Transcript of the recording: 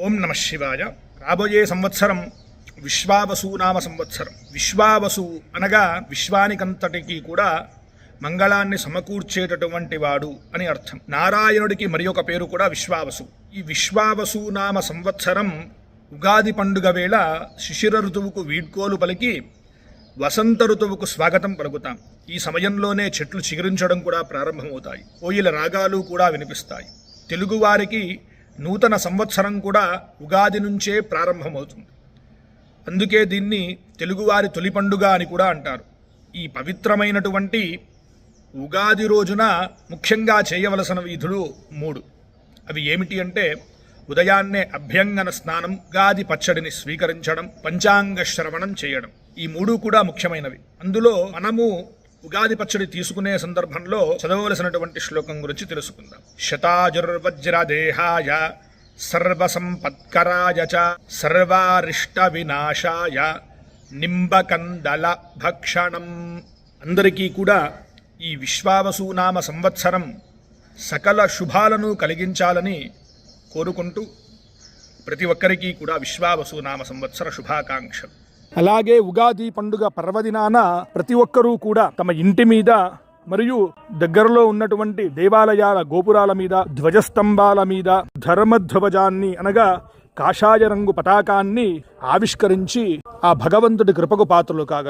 ఓం నమ శివాయ. రాబోయే సంవత్సరం విశ్వావసునామ సంవత్సరం. విశ్వావసు అనగా విశ్వానికంతటికి కూడా మంగళాన్ని సమకూర్చేటటువంటి వాడు అని అర్థం. నారాయణుడికి మరి ఒక పేరు కూడా విశ్వావసు. ఈ విశ్వావసునామ సంవత్సరం ఉగాది పండుగ వేళ శిశిర ఋతువుకు వీడ్కోలు పలికి వసంత ఋతువుకు స్వాగతం పలుకుతాం. ఈ సమయంలోనే చెట్లు చిగురించడం కూడా ప్రారంభమవుతాయి. కోయిల రాగాలు కూడా వినిపిస్తాయి. తెలుగువారికి నూతన సంవత్సరం కూడా ఉగాది నుంచే ప్రారంభమవుతుంది. అందుకే దీన్ని తెలుగువారి తొలి పండుగ అని కూడా అంటారు. ఈ పవిత్రమైనటువంటి ఉగాది రోజున ముఖ్యంగా చేయవలసిన విధులు 3. అవి ఏమిటి అంటే, ఉదయాన్నే అభ్యంగన స్నానం, ఉగాది పచ్చడిని స్వీకరించడం, పంచాంగ శ్రవణం చేయడం. ఈ 3 కూడా ముఖ్యమైనవి. అందులో మనము ఉగాది పచ్చడి తీసుకునే సందర్భంలో చదవవలసినటువంటి శ్లోకం గురించి తెలుసుకుందాం. శతాజుర్వజ్రదేహాయ సర్వసంపత్కరాయ చ సర్వారిష్ట వినాశాయ నింబకందల భక్షణం. అందరికీ కూడా ఈ విశ్వావసునామ సంవత్సరం సకల శుభాలను కలిగించాలని కోరుకుంటూ ప్రతి ఒక్కరికి కూడా విశ్వావసునామ సంవత్సర శుభాకాంక్షలు. అలాగే ఉగాది పండుగ పర్వదినాన ప్రతి ఒక్కరూ కూడా తమ ఇంటి మీద మరియు దగ్గరలో ఉన్నటువంటి దేవాలయాల గోపురాల మీద, ధ్వజస్తంభాల మీద ధర్మధ్వజాన్ని అనగా కాషాయ రంగు పతాకాన్ని ఆవిష్కరించి ఆ భగవంతుడి కృపకు పాత్రలు కాగలరు.